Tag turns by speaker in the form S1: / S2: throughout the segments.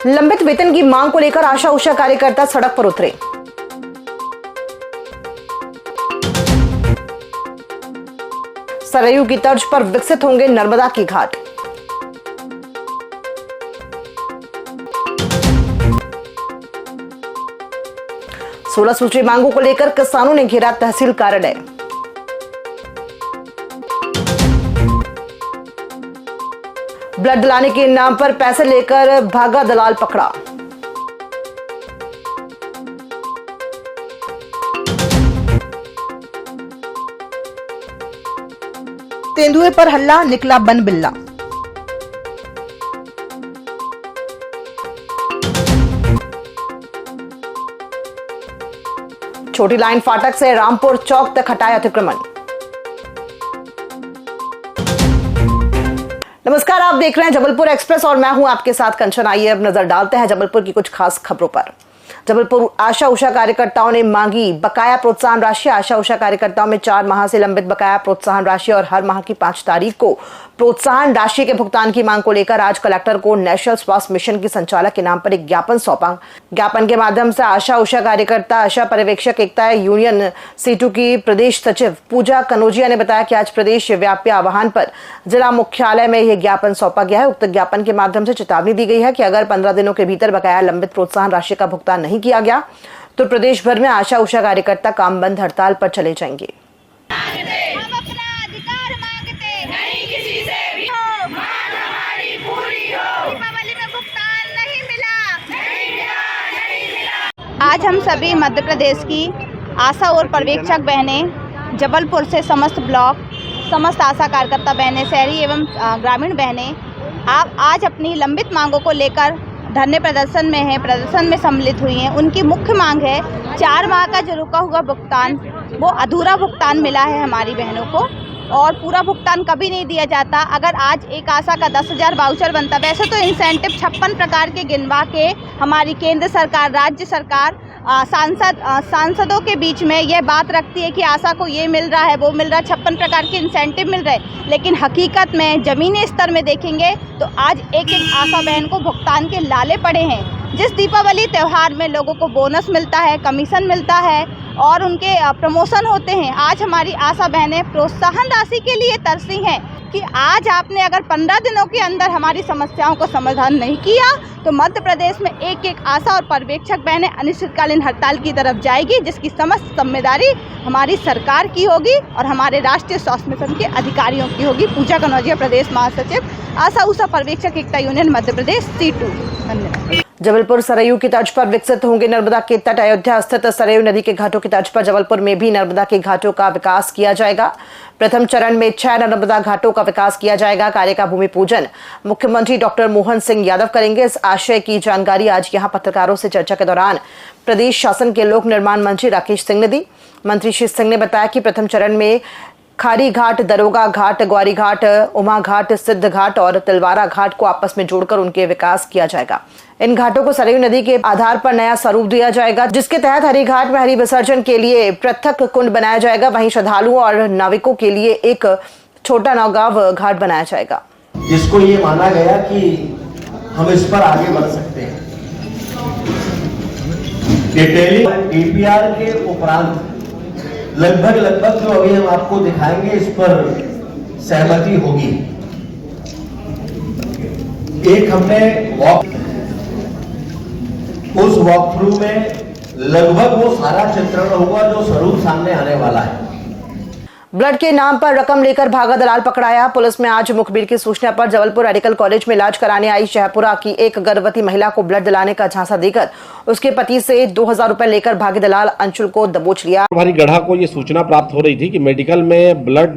S1: लंबित वेतन की मांग को लेकर आशा उषा कार्यकर्ता सड़क पर उतरे। सरयू की तर्ज पर विकसित होंगे नर्मदा के घाट। सोलह सूत्री मांगों को लेकर किसानों ने घेरा तहसील कार्यालय। ब्लड दिलाने के नाम पर पैसे लेकर भागा दलाल पकड़ा। तेंदुए पर हल्ला, निकला बन बिल्ला। छोटी लाइन फाटक से रामपुर चौक तक हटाया अतिक्रमण। नमस्कार, आप देख रहे हैं जबलपुर एक्सप्रेस और मैं हूं आपके साथ कंचन। आइए अब नजर डालते हैं जबलपुर की कुछ खास खबरों पर। जबलपुर आशा उषा कार्यकर्ताओं ने मांगी बकाया प्रोत्साहन राशि। आशा उषा कार्यकर्ताओं में 4 माह से लंबित बकाया प्रोत्साहन राशि और हर माह की 5 तारीख को प्रोत्साहन राशि के भुगतान की मांग को लेकर आज कलेक्टर को नेशनल स्वास्थ्य मिशन की संचालक के नाम पर एक ज्ञापन सौंपा। ज्ञापन के माध्यम से आशा उषा कार्यकर्ता आशा पर्यवेक्षक एकता यूनियन C2 की प्रदेश सचिव पूजा कनौजिया ने बताया कि आज प्रदेश व्यापी आह्वान पर जिला मुख्यालय में यह ज्ञापन सौंपा गया है। उक्त ज्ञापन के माध्यम से चेतावनी दी गई है कि अगर 15 दिनों के भीतर बकाया लंबित प्रोत्साहन राशि का भुगतान नहीं किया गया तो प्रदेश भर में आशा उषा कार्यकर्ता काम बंद हड़ताल पर चले जाएंगे।
S2: आज हम सभी मध्य प्रदेश की आशा और पर्यवेक्षक बहनें, जबलपुर से समस्त ब्लॉक, समस्त आशा कार्यकर्ता बहनें, शहरी एवं ग्रामीण बहनें आप आज अपनी लंबित मांगों को लेकर धरने प्रदर्शन में हैं, प्रदर्शन में सम्मिलित हुई हैं। उनकी मुख्य मांग है 4 माह का जो रुका हुआ भुगतान, वो अधूरा भुगतान मिला है हमारी बहनों को और पूरा भुगतान कभी नहीं दिया जाता। अगर आज एक आशा का 10,000 वाउचर बनता, वैसे तो इंसेंटिव 56 प्रकार के गिनवा के हमारी केंद्र सरकार, राज्य सरकार, सांसदों के बीच में यह बात रखती है कि आशा को ये मिल रहा है, वो मिल रहा है, 56 प्रकार के इंसेंटिव मिल रहे हैं। लेकिन हकीकत में ज़मीनी स्तर में देखेंगे तो आज एक एक आशा बहन को भुगतान के लाले पड़े हैं। जिस दीपावली त्यौहार में लोगों को बोनस मिलता है, कमीशन मिलता है और उनके प्रमोशन होते हैं, आज हमारी आशा बहनें प्रोत्साहन राशि के लिए तरसी हैं कि आज आपने अगर 15 दिनों के अंदर हमारी समस्याओं को समाधान नहीं किया तो मध्य प्रदेश में एक एक आशा और पर्यवेक्षक बहनें अनिश्चितकालीन हड़ताल की तरफ जाएगी, जिसकी समस्त जिम्मेदारी हमारी सरकार की होगी और हमारे राष्ट्रीय स्वास्थ्य मिशन के अधिकारियों की होगी। पूजा कनौजिया, प्रदेश महासचिव, आशा उषा पर्यवेक्षक एकता यूनियन मध्य प्रदेश C2। धन्यवाद।
S1: जबलपुर सरयू की तर्ज पर विकसित होंगे नर्मदा के तट। अयोध्या स्थित सरयू नदी के घाटों की तर्ज पर जबलपुर में भी नर्मदा के घाटों का विकास किया जाएगा। प्रथम चरण में 6 नर्मदा घाटों का विकास किया जाएगा। कार्य का भूमि पूजन मुख्यमंत्री डॉक्टर मोहन सिंह यादव करेंगे। इस आशय की जानकारी आज यहां पत्रकारों से चर्चा के दौरान प्रदेश शासन के लोक निर्माण मंत्री राकेश सिंह ने दी। मंत्री श्री सिंह ने बताया कि प्रथम चरण में खारी घाट, दरोगा घाट, ग्वारी घाट, उमा घाट, सिद्ध घाट और तिलवारा घाट को आपस में जोड़कर उनके विकास किया जाएगा। इन घाटों को सरयू नदी के आधार पर नया स्वरूप दिया जाएगा, जिसके तहत हरि घाट में हरि विसर्जन के लिए पृथक कुंड बनाया जाएगा। वहीं श्रद्धालुओं और नाविकों के लिए एक छोटा नौगांव घाट बनाया जाएगा,
S3: जिसको ये माना गया कि हम इस पर आगे बढ़ सकते हैं। DPR के उपरांत लगभग जो अभी हम आपको दिखाएंगे इस पर सहमति होगी। एक हमने उस वॉक थ्रू में लगभग वो सारा चित्रण होगा जो स्वरूप सामने आने वाला है।
S1: ब्लड के नाम पर रकम लेकर भागा दलाल पकड़ाया। पुलिस में आज मुखबिर की सूचना पर जबलपुर मेडिकल कॉलेज में इलाज कराने आई शहपुरा की एक गर्भवती महिला को ब्लड दिलाने का झांसा देकर उसके पति से 2,000 रुपए लेकर भागे दलाल अंशुल को दबोच लिया।
S4: प्रभारी गढ़ा को ये सूचना प्राप्त हो रही थी कि मेडिकल में ब्लड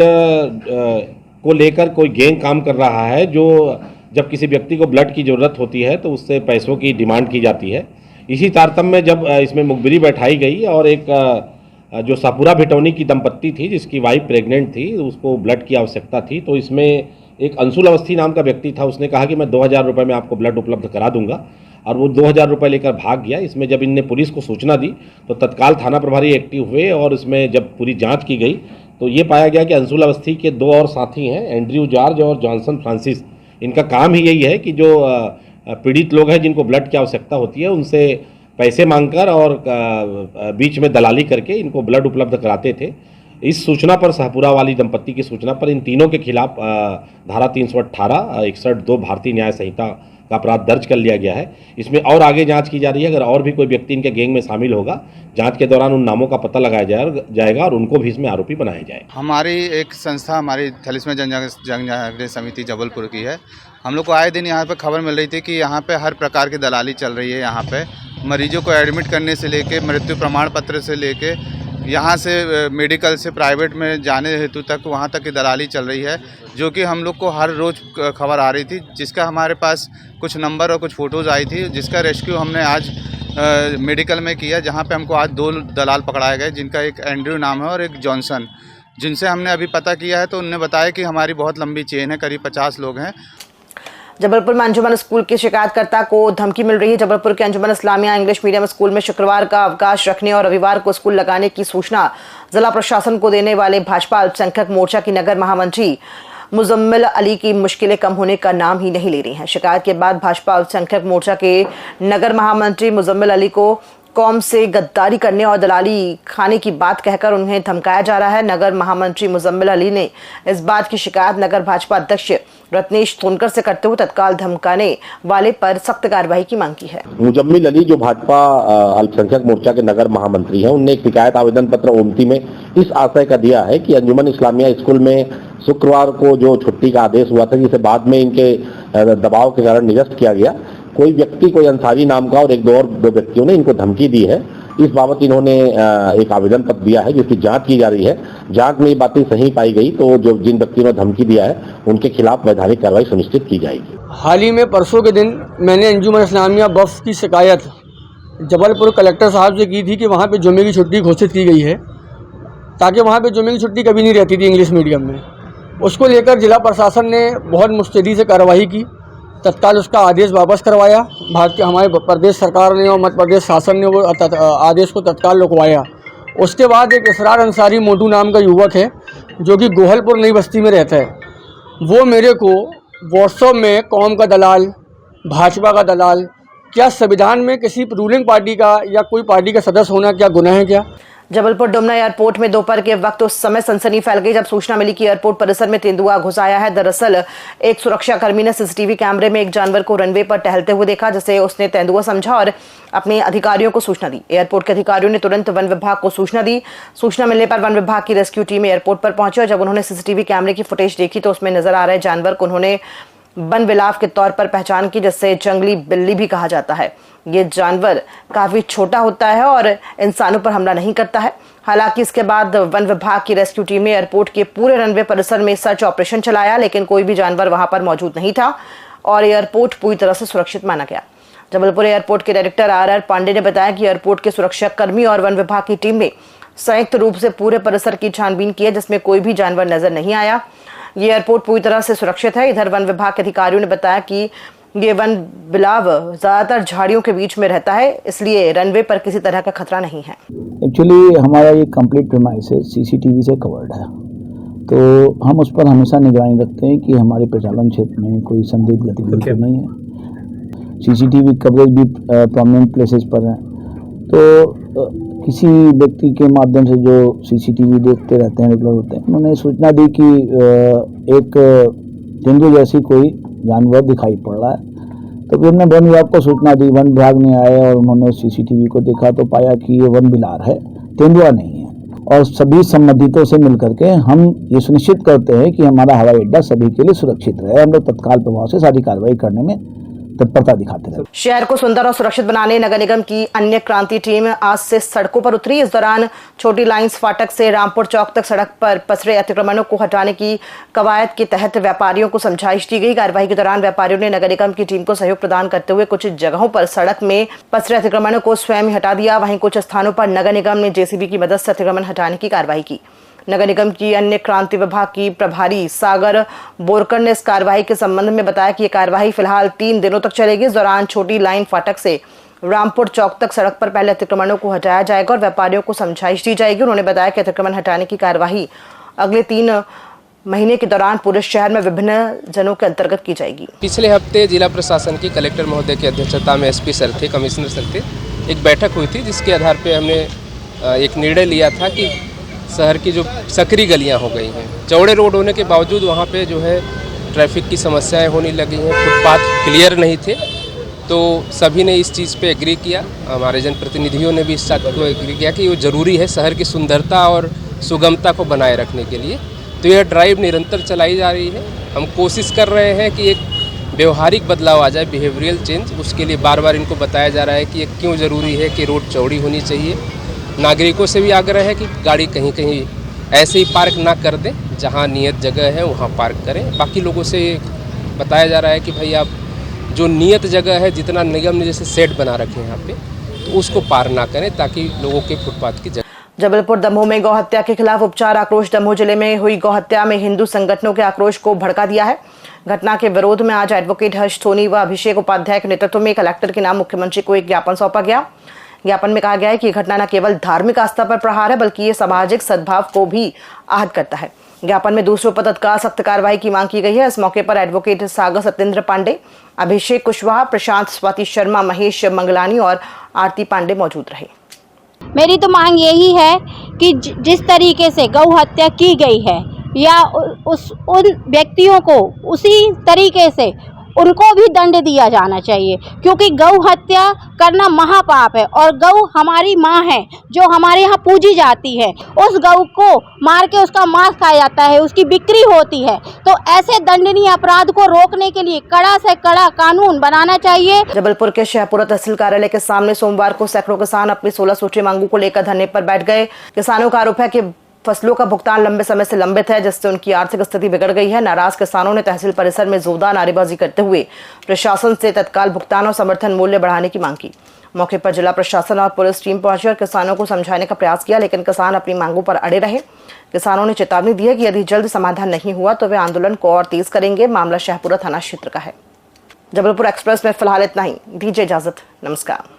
S4: को लेकर कोई गैंग काम कर रहा है, जो जब किसी व्यक्ति को ब्लड की जरूरत होती है तो उससे पैसों की डिमांड की जाती है। इसी तारतम्य में जब इसमें मुखबिरी बैठाई गई और एक जो सापुरा भिटौनी की दंपत्ति थी जिसकी वाइफ प्रेग्नेंट थी, उसको ब्लड की आवश्यकता थी, तो इसमें एक अंशुल अवस्थी नाम का व्यक्ति था। उसने कहा कि मैं 2,000 रुपये में आपको ब्लड उपलब्ध करा दूंगा और वो 2,000 रुपये लेकर भाग गया। इसमें जब इनने पुलिस को सूचना दी तो तत्काल थाना प्रभारी एक्टिव हुए और इसमें जब पूरी जांच की गई तो ये पाया गया कि अंशुल अवस्थी के 2 और साथी हैं, एंड्रयू जॉर्ज और जॉनसन फ्रांसिस। इनका काम ही यही है कि जो पीड़ित लोग हैं जिनको ब्लड की आवश्यकता होती है उनसे पैसे मांगकर और बीच में दलाली करके इनको ब्लड उपलब्ध कराते थे। इस सूचना पर शाहपुरा वाली दंपत्ति की सूचना पर इन तीनों के खिलाफ धारा 318, 61(2) भारतीय न्याय संहिता का अपराध दर्ज कर लिया गया है। इसमें और आगे जांच की जा रही है। अगर और भी कोई व्यक्ति इनके गैंग में शामिल होगा, जांच के दौरान उन नामों का पता लगाया जाएगा और उनको भी इसमें आरोपी बनाया जाएगा।
S5: हमारी एक संस्था हमारी थैलेसीमिया जनजागृति समिति जबलपुर की है। हम लोग को आए दिन यहाँ पे खबर मिल रही थी कि यहाँ पे हर प्रकार की दलाली चल रही है। यहाँ पे मरीजों को एडमिट करने से लेके मृत्यु प्रमाण पत्र से लेके यहाँ से मेडिकल से प्राइवेट में जाने हेतु तक वहाँ तक की दलाली चल रही है, जो कि हम लोग को हर रोज़ खबर आ रही थी, जिसका हमारे पास कुछ नंबर और कुछ फ़ोटोज़ आई थी, जिसका रेस्क्यू हमने आज मेडिकल में किया, जहाँ पे हमको आज 2 दलाल पकड़ाए गए, जिनका एक एंड्रयू नाम है और एक जॉनसन, जिनसे हमने अभी पता किया है। तो उन्होंने बताया कि हमारी बहुत लंबी चेन है, करीब 50 लोग हैं।
S1: जबलपुर में अंजुमन स्कूल के शिकायतकर्ता को धमकी मिल रही है। जबलपुर के अंजुमन इस्लामिया इंग्लिश मीडियम स्कूल में शुक्रवार का अवकाश रखने और रविवार को स्कूल लगाने की सूचना जिला प्रशासन को देने वाले भाजपा अल्पसंख्यक मोर्चा की नगर महामंत्री मुजम्मिल अली की मुश्किलें कम होने का नाम ही नहीं ले रही हैं। शिकायत के बाद भाजपा अल्पसंख्यक मोर्चा के नगर महामंत्री मुजम्मिल अली को कौम से गद्दारी करने और दलाली खाने की बात कहकर उन्हें धमकाया जा रहा है। नगर महामंत्री मुजम्मिल अली ने इस बात की शिकायत नगर भाजपा अध्यक्ष रत्नेश सोनकर से करते हुए तत्काल धमकाने वाले पर सख्त कार्रवाई की मांग की है।
S6: मुजम्मिल अली जो भाजपा अल्पसंख्यक मोर्चा के नगर महामंत्री हैं, उनने एक शिकायत आवेदन पत्र ओमती में इस आशय का दिया है कि अंजुमन इस्लामिया स्कूल में शुक्रवार को जो छुट्टी का आदेश हुआ था, जिसे बाद में इनके दबाव के कारण निरस्त किया गया, कोई व्यक्ति, कोई अंसारी नाम का और दो व्यक्तियों ने इनको धमकी दी है। इस बाबत इन्होंने एक आवेदन पत्र दिया है, जिसकी जांच की जा रही है। जांच में ये बातें सही पाई गई तो जो जिन व्यक्तियों ने धमकी दिया है उनके खिलाफ वैधानिक कार्रवाई सुनिश्चित की जाएगी।
S7: हाल ही में परसों के दिन मैंने अंजुमन इस्लामिया बफ की शिकायत जबलपुर कलेक्टर साहब से की थी कि वहाँ पे जुम्मे की छुट्टी घोषित की गई है, ताकि वहाँ पे जुम्मे की छुट्टी कभी नहीं रहती थी इंग्लिश मीडियम में। उसको लेकर जिला प्रशासन ने बहुत मुस्तैदी से कार्रवाई की, तत्काल उसका आदेश वापस करवाया। हमारे प्रदेश सरकार ने और मध्य प्रदेश शासन ने वो आदेश को तत्काल रुकवाया। उसके बाद एक इसरार अंसारी मोटू नाम का युवक है, जो कि गोहलपुर नई बस्ती में रहता है, वो मेरे को व्हाट्सएप में कौम का दलाल, भाजपा का दलाल, क्या संविधान में किसी रूलिंग पार्टी का या कोई पार्टी का सदस्य होना क्या गुनाह है क्या?
S1: जबलपुर डुमना एयरपोर्ट में दोपहर के वक्त उस समय सनसनी फैल गई जब सूचना मिली कि एयरपोर्ट परिसर में तेंदुआ घुस आया है। दरअसल एक सुरक्षा कर्मी ने सीसीटीवी कैमरे में एक जानवर को रनवे पर टहलते हुए देखा, जिसे उसने तेंदुआ समझा और अपने अधिकारियों को सूचना दी। एयरपोर्ट के अधिकारियों ने तुरंत वन विभाग को सूचना दी। सूचना मिलने पर वन विभाग की रेस्क्यू टीम एयरपोर्ट पर पहुंची और जब उन्होंने सीसीटीवी कैमरे की फुटेज देखी तो उसमें नजर आ रहे जानवर को उन्होंने वन बिलाव के तौर पर पहचान की, जिससे जंगली बिल्ली भी कहा जाता है। ये जानवर काफी छोटा होता है और इंसानों पर हमला नहीं करता है। हालांकि इसके बाद वन विभाग की रेस्क्यू टीम ने एयरपोर्ट के पूरे रनवे परिसर में सर्च ऑपरेशन चलाया, लेकिन कोई भी जानवर वहां पर मौजूद नहीं था और एयरपोर्ट पूरी तरह से सुरक्षित माना गया। जबलपुर एयरपोर्ट के डायरेक्टर आर पांडे ने बताया कि एयरपोर्ट के सुरक्षा कर्मी और वन विभाग की टीम ने संयुक्त रूप से पूरे परिसर की छानबीन की है, जिसमें कोई भी जानवर नजर नहीं आया। ये एयरपोर्ट पूरी तरह से सुरक्षित है। इधर वन विभाग के अधिकारियों ने बताया कि ये वन बिलाव ज्यादातर झाड़ियों के बीच में रहता है, इसलिए रनवे पर किसी तरह का खतरा नहीं है।
S8: एक्चुअली हमारा ये कंप्लीट प्रीमाइसेस सीसीटीवी से कवर्ड है, तो हम उस पर हमेशा निगरानी रखते हैं कि हमारे प्रचालन क्षेत्र में कोई संदिग्ध गतिविधि नहीं है। सीसीटीवी कवरेज भी प्रोमिनेंट प्लेसेस पर है, तो किसी व्यक्ति के माध्यम से जो सीसीटीवी देखते रहते हैं, रेगुलर होते हैं, उन्होंने सूचना दी कि एक तेंदुआ जैसी कोई जानवर दिखाई पड़ रहा है, तो फिर हमने वन विभाग को सूचना दी। वन विभाग ने आए और उन्होंने सीसीटीवी को देखा तो पाया कि ये वन बिलार है, तेंदुआ नहीं है। और सभी संबंधितों से मिलकर के हम ये सुनिश्चित करते हैं कि हमारा हवाई अड्डा सभी के लिए सुरक्षित रहे। हम लोग तत्काल प्रभाव से सारी कार्रवाई करने में तत्परता दिखाते रहे।
S1: शहर को सुंदर और सुरक्षित बनाने नगर निगम की अन्य क्रांति टीम आज से सड़कों पर उतरी। इस दौरान छोटी लाइंस फाटक से रामपुर चौक तक सड़क पर पसरे अतिक्रमणों को हटाने की कवायद के तहत व्यापारियों को समझाइश दी गई। कार्यवाही के दौरान व्यापारियों ने नगर निगम की टीम को सहयोग प्रदान करते हुए कुछ जगहों पर सड़क में पसरे अतिक्रमणों को स्वयं हटा दिया। वहीं कुछ स्थानों पर नगर निगम ने जेसीबी की मदद से अतिक्रमण हटाने की कार्रवाई की। नगर निगम की अन्य क्रांति विभाग की प्रभारी सागर बोरकर ने इस कार्रवाई के संबंध में बताया कि यह कार्रवाई फिलहाल 3 दिनों तक चलेगी। इस दौरान छोटी लाइन फाटक से रामपुर चौक तक सड़क पर पहले अतिक्रमणों को हटाया जाएगा और व्यापारियों को समझाइश दी जाएगी। उन्होंने बताया कि अतिक्रमण हटाने की कार्यवाही अगले 3 महीने के दौरान पूरे शहर में विभिन्न जनों के अंतर्गत की जाएगी।
S9: पिछले हफ्ते जिला प्रशासन की कलेक्टर महोदय की अध्यक्षता में एसपी सर थे, कमिश्नर सर थे, एक बैठक हुई थी जिसके आधार पे हमने एक निर्णय लिया था कि शहर की जो सकरी गलियां हो गई हैं, चौड़े रोड होने के बावजूद वहां पे जो है ट्रैफिक की समस्याएं होने लगी हैं, फुटपाथ क्लियर नहीं थे, तो सभी ने इस चीज़ पे एग्री किया। हमारे जनप्रतिनिधियों ने भी इस बात को एग्री किया कि वो ज़रूरी है शहर की सुंदरता और सुगमता को बनाए रखने के लिए। तो यह ड्राइव निरंतर चलाई जा रही है। हम कोशिश कर रहे हैं कि एक व्यवहारिक बदलाव आ जाए, बिहेवियरल चेंज। उसके लिए बार बार इनको बताया जा रहा है कि ये क्यों ज़रूरी है कि रोड चौड़ी होनी चाहिए। नागरिकों से भी आग्रह है कि गाड़ी कहीं कहीं ऐसे ही पार्क ना कर दें, जहाँ नियत जगह है वहाँ पार्क करें। बाकी लोगों से बताया जा रहा है कि भाई आप जो नियत जगह है, जितना निगम ने जैसे सेट बना रखे हैं यहाँ पे, तो उसको पार ना करें ताकि लोगों के फुटपाथ की जगह।
S1: जबलपुर दमोह में गौहत्या के खिलाफ उपचार आक्रोश। दमोह जिले में हुई गौहत्या में हिंदू संगठनों के आक्रोश को भड़का दिया है। घटना के विरोध में आज एडवोकेट हर्ष सोनी व अभिषेक उपाध्याय के नेतृत्व में कलेक्टर के नाम मुख्यमंत्री को एक ज्ञापन सौंपा गया। ज्ञापन में कहा गया है कि घटना न केवल धार्मिक आस्था पर प्रहार है, बल्कि ये सामाजिक सद्भाव को भी आहत करता है। ज्ञापन में दूसरों पर तत्काल सख्त कार्रवाई की मांग की गई है। इस मौके पर एडवोकेट सागर सत्येंद्र पांडे, अभिषेक कुशवाहा, प्रशांत स्वाति शर्मा, महेश मंगलानी और आरती पांडे मौजूद रहे।
S10: मेरी तो मांग यही है कि जिस तरीके से गौ हत्या की गई है, या उन व्यक्तियों को उसी तरीके से उनको भी दंड दिया जाना चाहिए, क्योंकि गौ हत्या करना महापाप है और गौ हमारी माँ है जो हमारे यहाँ पूजी जाती है। उस गौ को मार के उसका मांस खाया जाता है, उसकी बिक्री होती है। तो ऐसे दंडनीय अपराध को रोकने के लिए कड़ा से कड़ा कानून बनाना चाहिए।
S1: जबलपुर के शाहपुरा तहसील कार्यालय के सामने सोमवार को सैकड़ों किसान अपनी 16 सूची मांगों को लेकर धरने पर बैठ गए। किसानों का आरोप है कि फसलों का भुगतान लंबे समय से लंबित है, जिससे उनकी आर्थिक स्थिति बिगड़ गई है। नाराज किसानों ने तहसील परिसर में जोरदार नारेबाजी करते हुए प्रशासन से तत्काल भुगतान और समर्थन मूल्य बढ़ाने की मांग की। मौके पर जिला प्रशासन और पुलिस टीम पहुंची और किसानों को समझाने का प्रयास किया, लेकिन किसान अपनी मांगों पर अड़े रहे। किसानों ने चेतावनी दी है कि यदि जल्द समाधान नहीं हुआ तो वे आंदोलन को और तेज करेंगे। मामला शाहपुरा थाना क्षेत्र का है। जबलपुर एक्सप्रेस में फिलहाल इतना ही। दीजिए इजाजत, नमस्कार।